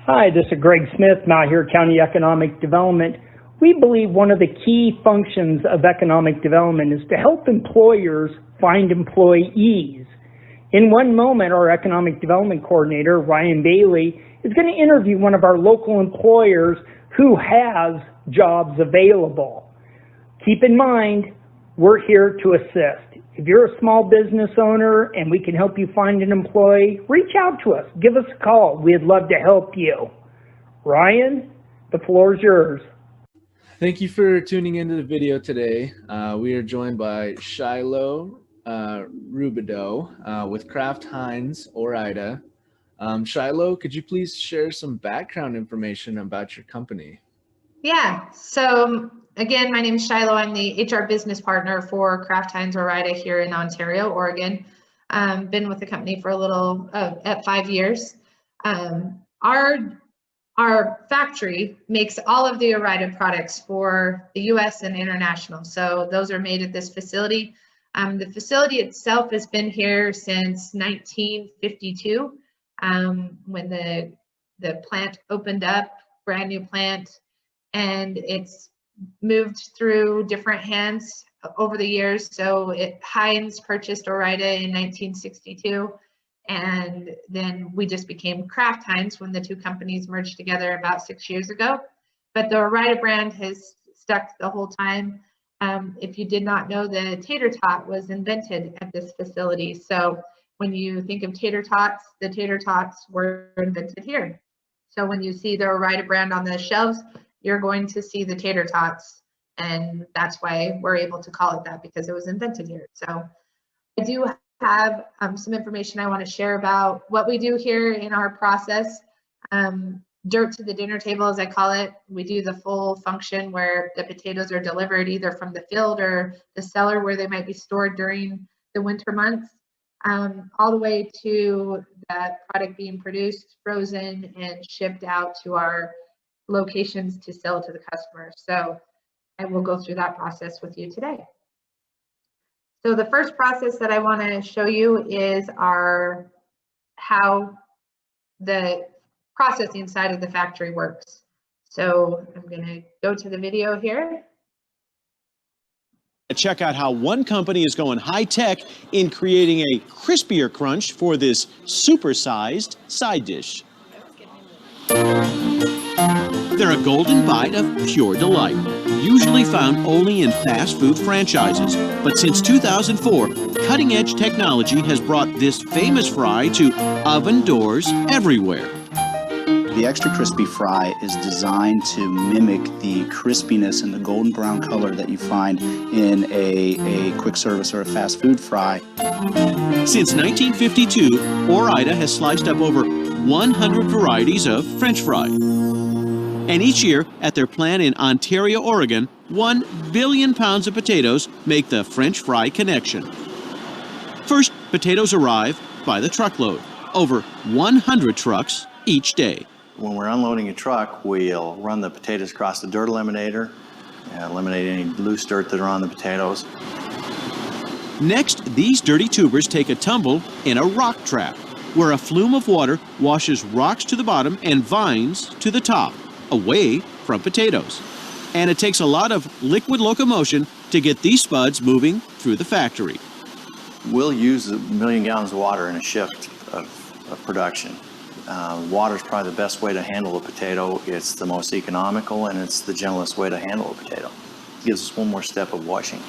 Hi, this is Greg Smith, Malheur County Economic Development. We believe one of the key functions of economic development is to help employers find employees. In one moment, our Economic Development Coordinator, Ryan Bailey, is going to interview one of our local employers who has jobs available. Keep in mind, we're here to assist. If you're a small business owner and we can help you find an employee, reach out to us. Give us a call. We'd love to help you. Ryan, the floor is yours. Thank you for tuning into the video today. We are joined by Shiloh Rubidoux with Kraft-Heinz Ore-Ida. Shiloh, could you please share some background information about your company? Yeah, so again, my name is Shiloh. I'm the HR business partner for Kraft-Heinz Ore-Ida here in Ontario, Oregon. Been with the company for a little, at 5 years. Our factory makes all of the Ore-Ida products for the US and international. So those are made at this facility. The facility itself has been here since 1952, when the plant opened up, brand new plant, and it's moved through different hands over the years. So Heinz purchased Ore-Ida in 1962, and then we just became Kraft-Heinz when the two companies merged together about 6 years ago. But the Ore-Ida brand has stuck the whole time. If you did not know, the tater tot was invented at this facility. So when you think of tater tots, the tater tots were invented here. So when you see the Ore-Ida brand on the shelves, you're going to see the tater tots, and that's why we're able to call it that, because it was invented here. So I do have some information I want to share about what we do here in our process. Dirt to the dinner table, as I call it. We do the full function where the potatoes are delivered either from the field or the cellar where they might be stored during the winter months, all the way to that product being produced, frozen, and shipped out to our locations to sell to the customer. So I will go through that process with you today. So the first process that I want to show you is how the processing side of the factory works. So I'm going to go to the video here. Check out how one company is going high-tech in creating a crispier crunch for this super-sized side dish. They're a golden bite of pure delight, usually found only in fast food franchises. But since 2004, cutting-edge technology has brought this famous fry to oven doors everywhere. The extra crispy fry is designed to mimic the crispiness and the golden brown color that you find in a quick service or a fast food fry. Since 1952, Ore-Ida has sliced up over 100 varieties of French fry. And each year, at their plant in Ontario, Oregon, 1 billion pounds of potatoes make the French fry connection. First, potatoes arrive by the truckload, over 100 trucks each day. When we're unloading a truck, we'll run the potatoes across the dirt eliminator and eliminate any loose dirt that are on the potatoes. Next, these dirty tubers take a tumble in a rock trap, where a flume of water washes rocks to the bottom and vines to the top, away from potatoes. And it takes a lot of liquid locomotion to get these spuds moving through the factory. We'll use 1 million gallons of water in a shift of production. Water is probably the best way to handle a potato. It's the most economical, and it's the gentlest way to handle a potato. It gives us one more step of washing.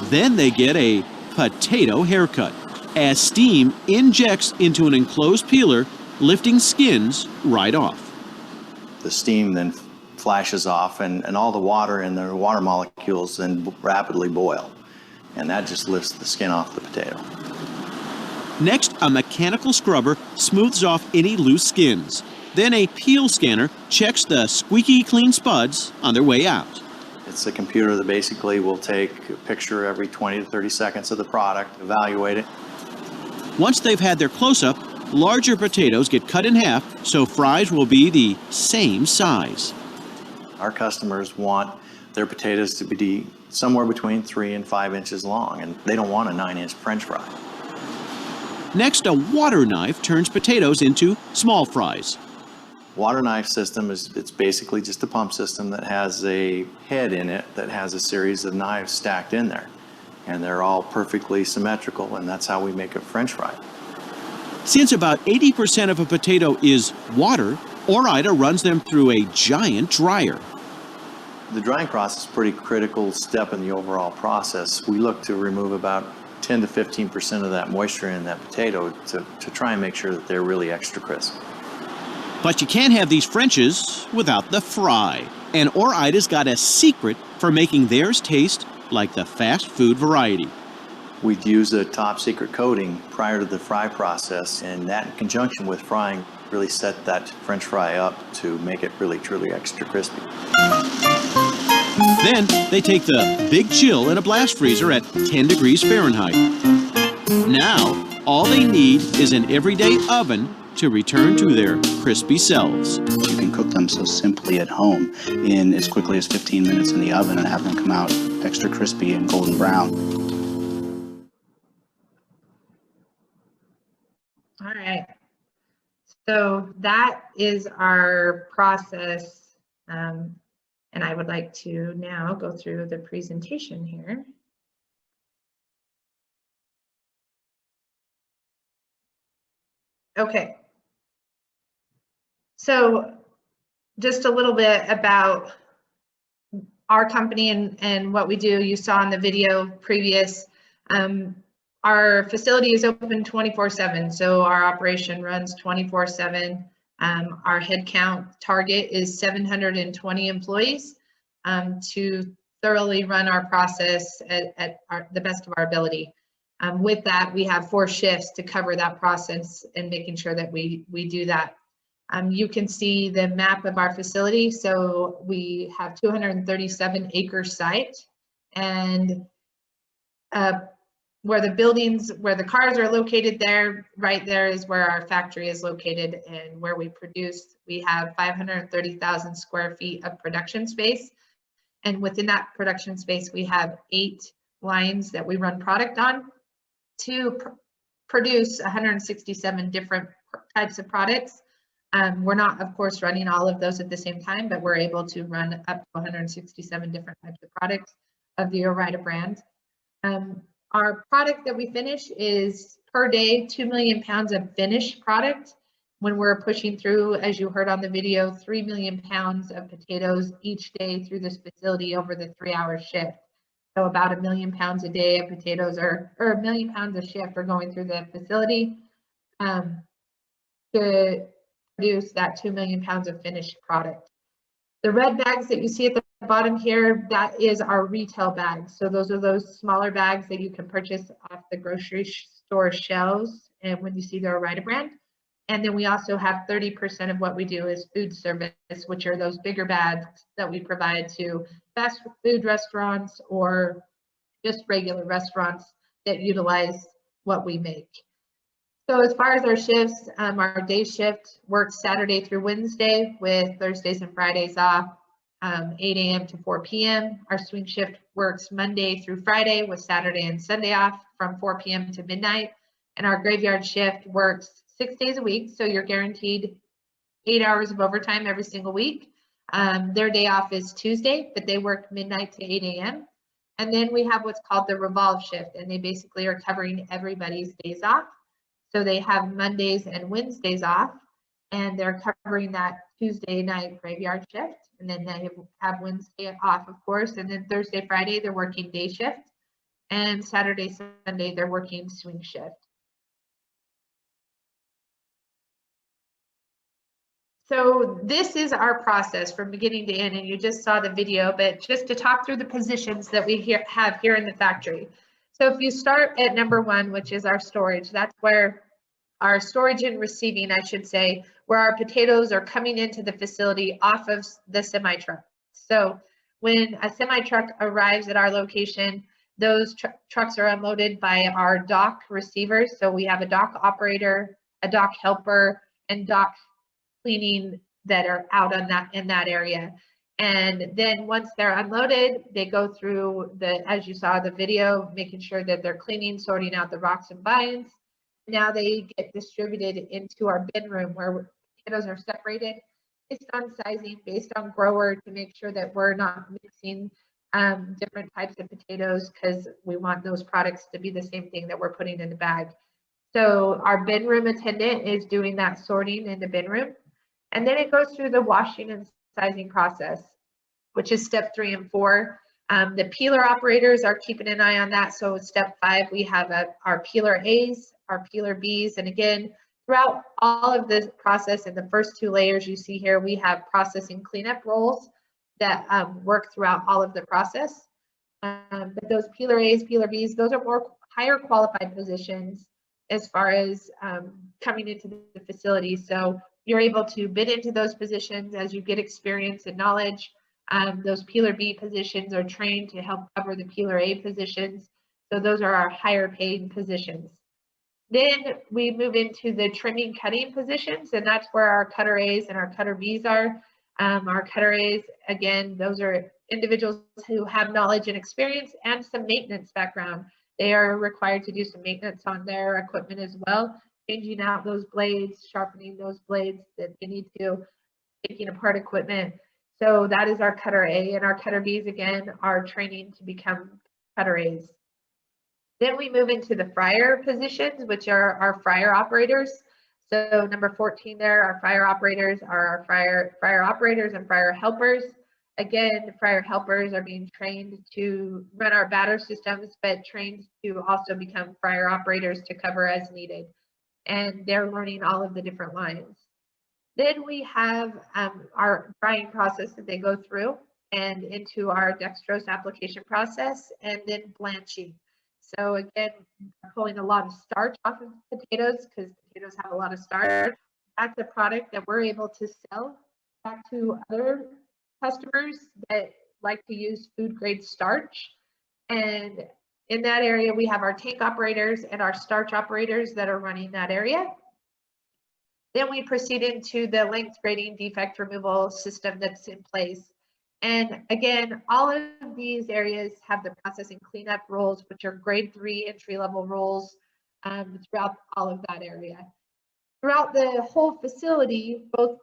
Then they get a potato haircut, as steam injects into an enclosed peeler, lifting skins right off. The steam then flashes off, and all the water and the water molecules then rapidly boil, and that just lifts the skin off the potato. Next, a mechanical scrubber smooths off any loose skins. Then a peel scanner checks the squeaky clean spuds on their way out. It's a computer that basically will take a picture every 20 to 30 seconds of the product, evaluate it. Once they've had their close-up, larger potatoes get cut in half so fries will be the same size. Our customers want their potatoes to be somewhere between 3 and 5 inches long, and they don't want a 9-inch French fry. Next, a water knife turns potatoes into small fries. Water knife system it's basically just a pump system that has a head in it that has a series of knives stacked in there. And they're all perfectly symmetrical, and that's how we make a French fry. Since about 80% of a potato is water, Ore-Ida runs them through a giant dryer. The drying process is a pretty critical step in the overall process. We look to remove about 10 to 15% of that moisture in that potato to try and make sure that they're really extra crisp. But you can't have these Frenches without the fry. And Ore-Ida's got a secret for making theirs taste like the fast food variety. We'd use a top secret coating prior to the fry process, and that in conjunction with frying really set that French fry up to make it really truly extra crispy. Then they take the big chill in a blast freezer at 10 degrees Fahrenheit. Now, all they need is an everyday oven to return to their crispy selves. You can cook them so simply at home in as quickly as 15 minutes in the oven and have them come out extra crispy and golden brown. All right. So that is our process. And I would like to now go through the presentation here. Okay. So just a little bit about our company and what we do. You saw in the video previous. Our facility is open 24/7, so our operation runs 24/7. Our headcount target is 720 employees to thoroughly run our process at the best of our ability. With that, we have 4 shifts to cover that process and making sure that we do that. You can see the map of our facility. So we have 237 acre site, and where the cars are located there, right there is where our factory is located and where we produce. We have 530,000 square feet of production space. And within that production space, we have 8 lines that we run product on to produce 167 different types of products. We're not, of course, running all of those at the same time, but we're able to run up to 167 different types of products of the Ore-Ida brand. Our product that we finish is per day 2 million pounds of finished product. When we're pushing through, as you heard on the video, 3 million pounds of potatoes each day through this facility over the 3-hour shift. So about 1 million pounds a day of potatoes or 1 million pounds a shift are going through the facility to produce that 2 million pounds of finished product. The red bags that you see at the bottom here, that is our retail bags. So those are those smaller bags that you can purchase off the grocery store shelves and when you see the Ore-Ida brand. And then we also have 30% of what we do is food service, which are those bigger bags that we provide to fast food restaurants or just regular restaurants that utilize what we make. So as far as our shifts, our day shift works Saturday through Wednesday with Thursdays and Fridays off, 8 a.m. to 4 p.m. Our swing shift works Monday through Friday with Saturday and Sunday off from 4 p.m. to midnight. And our graveyard shift works 6 days a week, so you're guaranteed 8 hours of overtime every single week. Their day off is Tuesday, but they work midnight to 8 a.m. And then we have what's called the revolve shift, and they basically are covering everybody's days off. So they have Mondays and Wednesdays off, and they're covering that Tuesday night graveyard shift. And then they have Wednesday off, of course. And then Thursday, Friday, they're working day shift. And Saturday, Sunday, they're working swing shift. So this is our process from beginning to end, and you just saw the video, but just to talk through the positions that we have here in the factory. So if you start at number 1, which is our storage, that's where our storage and receiving, I should say, where our potatoes are coming into the facility off of the semi-truck. So when a semi-truck arrives at our location, those trucks are unloaded by our dock receivers. So we have a dock operator, a dock helper, and dock cleaning that are out on in that area. And then once they're unloaded, they go through as you saw the video, making sure that they're cleaning, sorting out the rocks and vines. Now they get distributed into our bin room where potatoes are separated based on sizing, based on grower, to make sure that we're not mixing different types of potatoes, because we want those products to be the same thing that we're putting in the bag. So our bin room attendant is doing that sorting in the bin room. And then it goes through the washing and sizing process, which is step 3 and 4. The peeler operators are keeping an eye on that. So step 5, we have our peeler A's, our peeler B's. And again, throughout all of this process, in the first 2 layers you see here, we have processing cleanup roles that work throughout all of the process. But those peeler A's, peeler B's, those are more higher qualified positions as far as coming into the facility. So you're able to bid into those positions as you get experience and knowledge. Those peeler B positions are trained to help cover the peeler A positions. So those are our higher paid positions. Then we move into the trimming cutting positions, and that's where our cutter A's and our cutter B's are. Our cutter A's, again, those are individuals who have knowledge and experience and some maintenance background. They are required to do some maintenance on their equipment as well, changing out those blades, sharpening those blades that they need to, taking apart equipment. So that is our cutter A, and our cutter B's, again, are training to become cutter A's. Then we move into the fryer positions, which are our fryer operators. So number 14 there, our fryer operators are our fryer operators and fryer helpers. Again, fryer helpers are being trained to run our batter systems, but trained to also become fryer operators to cover as needed. And they're learning all of the different lines. Then we have our frying process that they go through, and into our dextrose application process, and then blanching. So again, pulling a lot of starch off of potatoes, because potatoes have a lot of starch. That's a product that we're able to sell back to other customers that like to use food grade starch. And in that area, we have our tank operators and our starch operators that are running that area. Then we proceed into the length grading defect removal system that's in place. And again, all of these areas have the processing cleanup rules, which are grade 3 entry-level rules throughout all of that area. Throughout the whole facility, both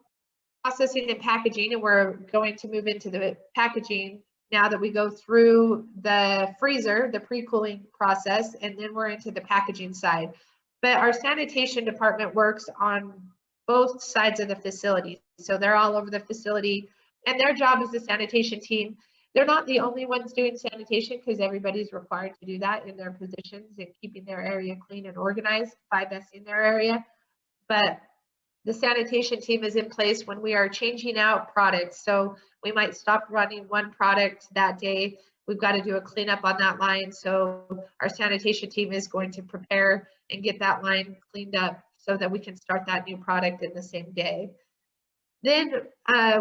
processing and packaging, and we're going to move into the packaging now that we go through the freezer, the pre-cooling process, and then we're into the packaging side. But our sanitation department works on both sides of the facility. So they're all over the facility, and their job is the sanitation team. They're not the only ones doing sanitation, because everybody's required to do that in their positions and keeping their area clean and organized by besting their area. But the sanitation team is in place when we are changing out products. So we might stop running one product that day. We've got to do a cleanup on that line. So our sanitation team is going to prepare and get that line cleaned up so that we can start that new product in the same day. Then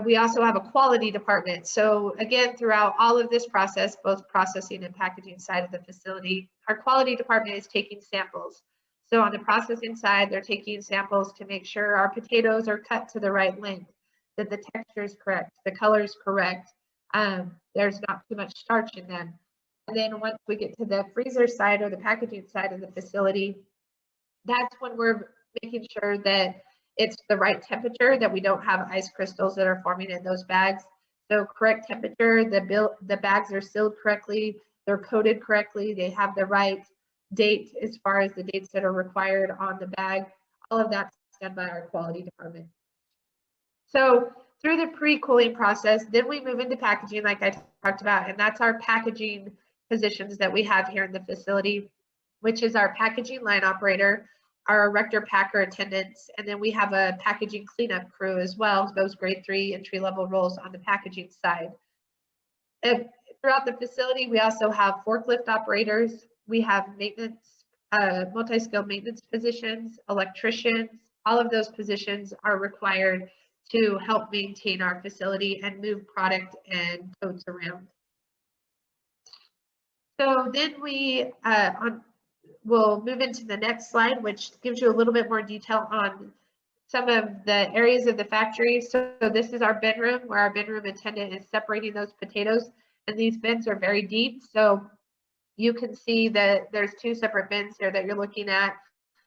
we also have a quality department. So again, throughout all of this process, both processing and packaging side of the facility, our quality department is taking samples. So on the processing side, they're taking samples to make sure our potatoes are cut to the right length, that the texture is correct, the color is correct, there's not too much starch in them. And then once we get to the freezer side or the packaging side of the facility, that's when we're making sure that it's the right temperature, that we don't have ice crystals that are forming in those bags. So correct temperature, the bags are sealed correctly, they're coated correctly, they have the right date as far as the dates that are required on the bag. All of that's done by our quality department. So through the pre-cooling process, then we move into packaging like I talked about, and that's our packaging positions that we have here in the facility, which is our packaging line operator, our erector packer attendants, and then we have a packaging cleanup crew as well, those grade 3 entry-level roles on the packaging side. And throughout the facility, we also have forklift operators, we have maintenance, multi-skilled maintenance positions, electricians. All of those positions are required to help maintain our facility and move product and totes around. So then we we'll move into the next slide, which gives you a little bit more detail on some of the areas of the factory. So this is our bin room, where our bin room attendant is separating those potatoes, and these bins are very deep. So you can see that there's 2 separate bins here that you're looking at.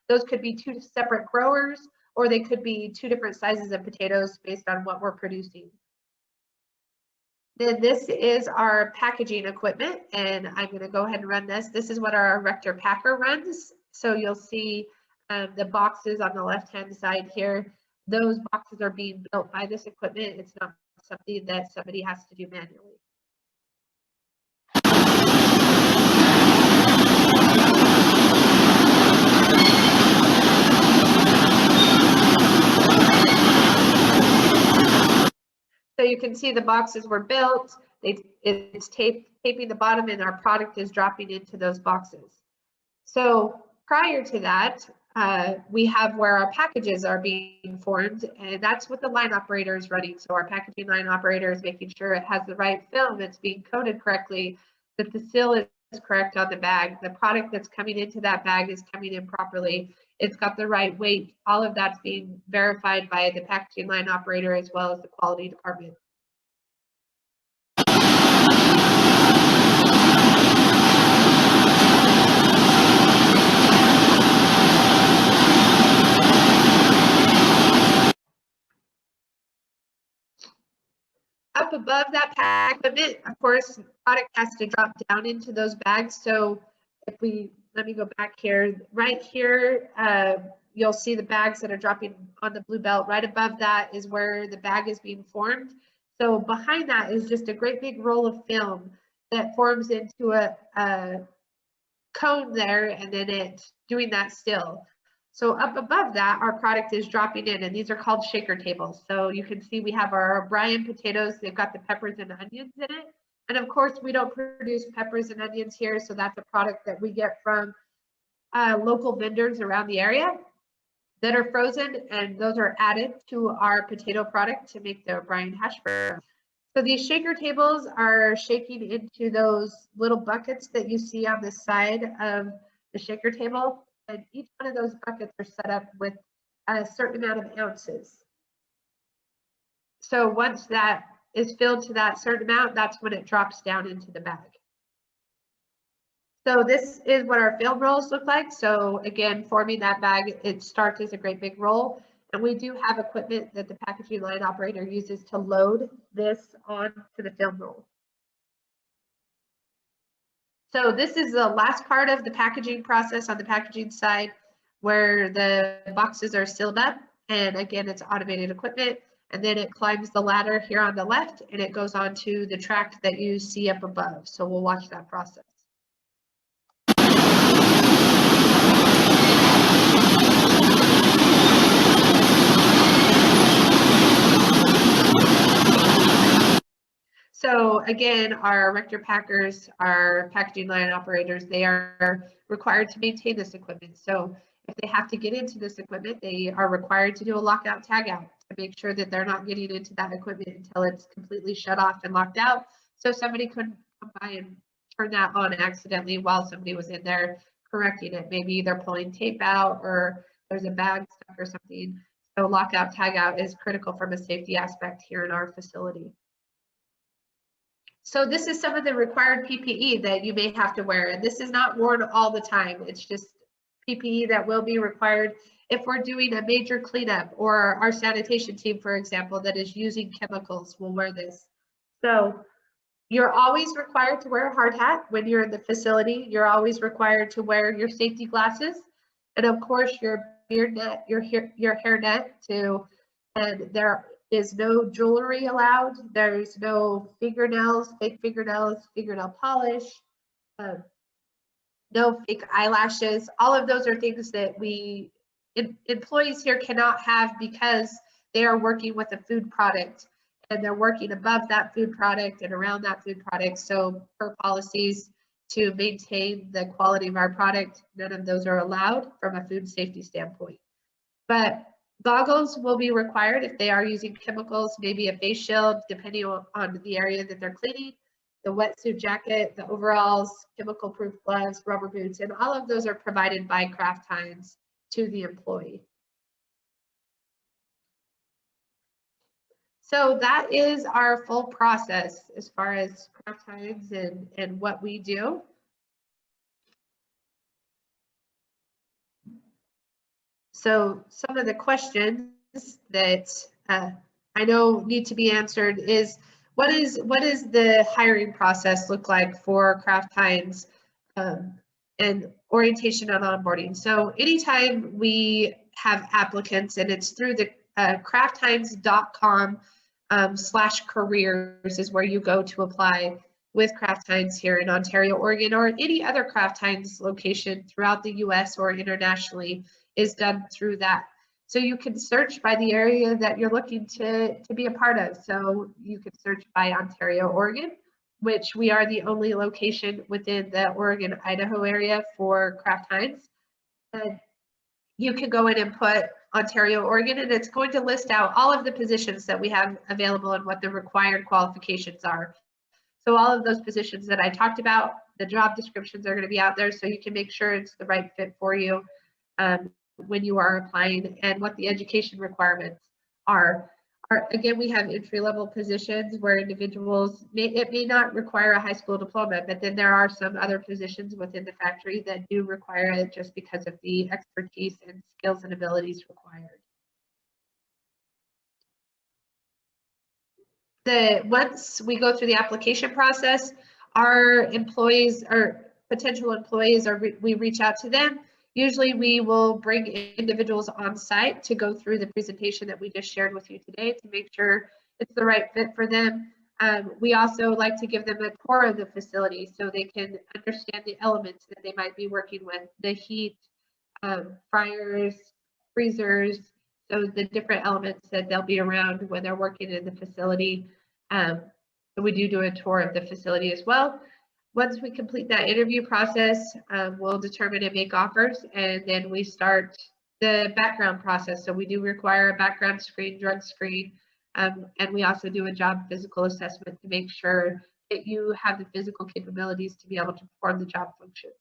Those could be 2 separate growers, or they could be 2 different sizes of potatoes based on what we're producing. Then this is our packaging equipment, and I'm going to go ahead and run this. This is what our erector packer runs. So you'll see the boxes on the left-hand side here. Those boxes are being built by this equipment. It's not something that somebody has to do manually. So you can see the boxes were built, it's taping the bottom, and our product is dropping into those boxes. So prior to that, we have where our packages are being formed, and that's what the line operator is running. So our packaging line operator is making sure it has the right film, it's being coated correctly, that the seal is correct on the bag, the product that's coming into that bag is coming in properly, it's got the right weight. All of that's being verified by the packaging line operator as well as the quality department. Up above that pack equipment, of course, product has to drop down into those bags. So if we, let me go back here, right here, you'll see the bags that are dropping on the blue belt. Right above that is where the bag is being formed. So behind that is just a great big roll of film that forms into a cone there, and then it's doing that still. So up above that, our product is dropping in, and these are called shaker tables. So you can see we have our O'Brien potatoes. They've got the peppers and onions in it. And of course, we don't produce peppers and onions here. So that's a product that we get from local vendors around the area that are frozen, and those are added to our potato product to make the O'Brien hash brown. So these shaker tables are shaking into those little buckets that you see on the side of the shaker table. And each one of those buckets are set up with a certain amount of ounces. So once that is filled to that certain amount, that's when it drops down into the bag. So this is what our film rolls look like. So again, forming that bag, it starts as a great big roll. And we do have equipment that the packaging line operator uses to load this onto the film roll. So this is the last part of the packaging process on the packaging side, where the boxes are sealed up. And again, it's automated equipment. And then it climbs the ladder here on the left, and it goes on to the track that you see up above. So we'll watch that process. So again, our erector packers, our packaging line operators, they are required to maintain this equipment. So if they have to get into this equipment, they are required to do a lockout tagout to make sure that they're not getting into that equipment until it's completely shut off and locked out. So somebody couldn't come by and turn that on accidentally while somebody was in there correcting it. Maybe they're pulling tape out or there's a bag stuck or something. So lockout tagout is critical from a safety aspect here in our facility. So this is some of the required PPE that you may have to wear, and this is not worn all the time. It's just PPE that will be required if we're doing a major cleanup, or our sanitation team, for example, that is using chemicals will wear this. So you're always required to wear a hard hat when you're in the facility. You're always required to wear your safety glasses, and of course your beard net, your hair net too. And there is no jewelry allowed. There's no fingernails, fake fingernails, fingernail polish, no fake eyelashes. All of those are things that employees here cannot have because they are working with a food product and they're working above that food product and around that food product. So per policies to maintain the quality of our product, none of those are allowed from a food safety standpoint. But goggles will be required if they are using chemicals, maybe a face shield, depending on the area that they're cleaning, the wetsuit jacket, the overalls, chemical-proof gloves, rubber boots, and all of those are provided by Kraft-Heinz to the employee. So that is our full process as far as Kraft-Heinz and what we do. So some of the questions that I know need to be answered is, what is the hiring process look like for Kraft-Heinz and orientation and onboarding? So anytime we have applicants, and it's through the kraftheinz.com/careers is where you go to apply with Kraft-Heinz here in Ontario, Oregon, or any other Kraft-Heinz location throughout the US or internationally is done through that. So you can search by the area that you're looking to be a part of. So you can search by Ontario, Oregon, which we are the only location within the Oregon, Idaho area for Kraft-Heinz. And you can go in and put Ontario, Oregon, and it's going to list out all of the positions that we have available and what the required qualifications are. So all of those positions that I talked about, the job descriptions are going to be out there, so you can make sure it's the right fit for you when you are applying, and what the education requirements are. Again, we have entry-level positions where individuals, it may not require a high school diploma, but then there are some other positions within the factory that do require it just because of the expertise and skills and abilities required. Once we go through the application process, our employees or potential employees, we reach out to them. Usually we will bring individuals on site to go through the presentation that we just shared with you today to make sure it's the right fit for them. We also like to give them a tour of the facility so they can understand the elements that they might be working with, the heat, fryers, freezers, so the different elements that they'll be around when they're working in the facility. So we do a tour of the facility as well. Once we complete that interview process, we'll determine and make offers, and then we start the background process. So we do require a background screen, drug screen, and we also do a job physical assessment to make sure that you have the physical capabilities to be able to perform the job functions.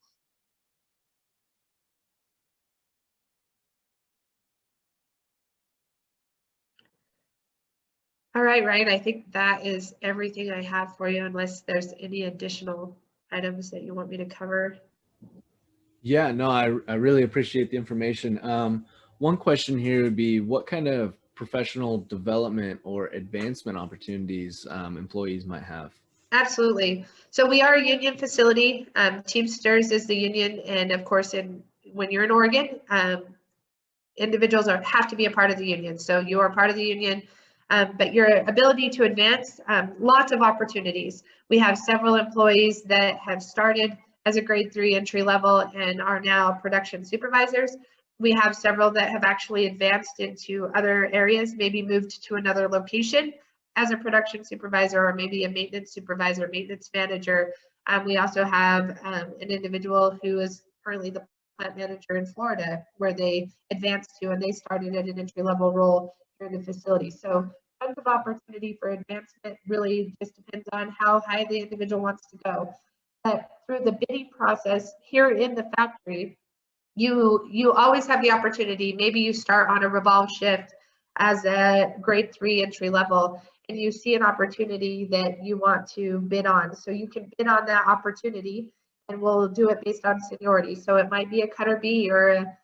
All right, Ryan, I think that is everything I have for you, unless there's any additional items that you want me to cover. Yeah, no, I really appreciate the information. One question here would be, what kind of professional development or advancement opportunities employees might have? Absolutely. So we are a union facility. Teamsters is the union, and of course, when you're in Oregon, individuals have to be a part of the union. So you are part of the union. But your ability to advance, lots of opportunities. We have several employees that have started as a grade 3 entry level and are now production supervisors. We have several that have actually advanced into other areas, maybe moved to another location as a production supervisor, or maybe a maintenance supervisor, maintenance manager. We also have an individual who is currently the plant manager in Florida, where they advanced to, and they started at an entry level role here in the facility. So tons of opportunity for advancement. Really just depends on how high the individual wants to go. But through the bidding process here in the factory, you always have the opportunity. Maybe you start on a revolve shift as a grade 3 entry level, and you see an opportunity that you want to bid on. So you can bid on that opportunity, and we'll do it based on seniority. So it might be a cutter B or a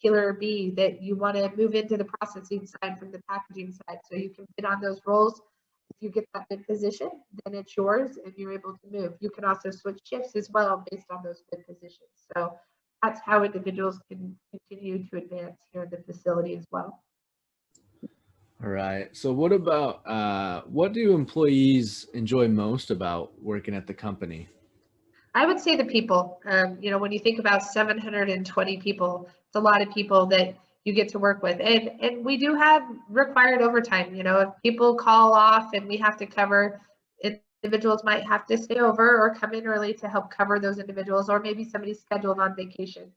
peeler B that you want to move into the processing side from the packaging side. So you can bid on those roles. If you get that bid position, then it's yours and you're able to move. You can also switch shifts as well based on those bid positions. So that's how individuals can continue to advance here in the facility as well. All right. So what about, what do employees enjoy most about working at the company? I would say the people. When you think about 720 people, it's a lot of people that you get to work with. And we do have required overtime. If people call off and we have to cover, individuals might have to stay over or come in early to help cover those individuals, or maybe somebody's scheduled on vacation.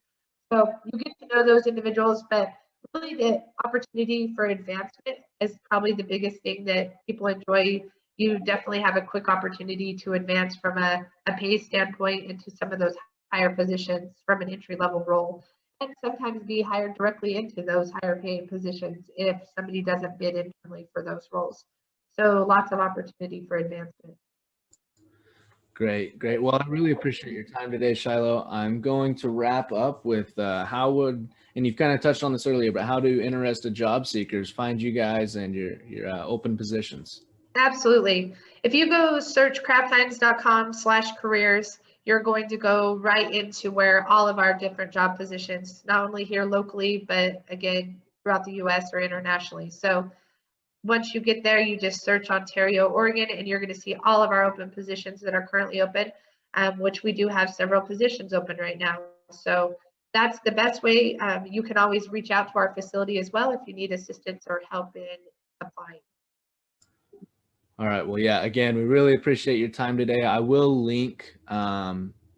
So you get to know those individuals, but really the opportunity for advancement is probably the biggest thing that people enjoy. You definitely have a quick opportunity to advance from a pay standpoint into some of those higher positions from an entry-level role, and sometimes be hired directly into those higher paying positions if somebody doesn't bid internally for those roles. So lots of opportunity for advancement. Great, great. Well, I really appreciate your time today, Shiloh. I'm going to wrap up with how would And you've kind of touched on this earlier, but how do interested job seekers find you guys and your open positions? Absolutely. If you go search kraftheinz.com/careers, you're going to go right into where all of our different job positions, not only here locally, but again, throughout the US or internationally. So once you get there, you just search Ontario, Oregon, and you're going to see all of our open positions that are currently open, which we do have several positions open right now. So that's the best way. You can always reach out to our facility as well if you need assistance or help in applying. All right. Well, yeah, again, we really appreciate your time today. I will link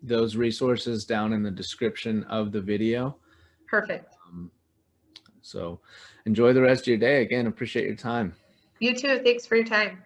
those resources down in the description of the video. Perfect. So enjoy the rest of your day. Again, appreciate your time. You too. Thanks for your time.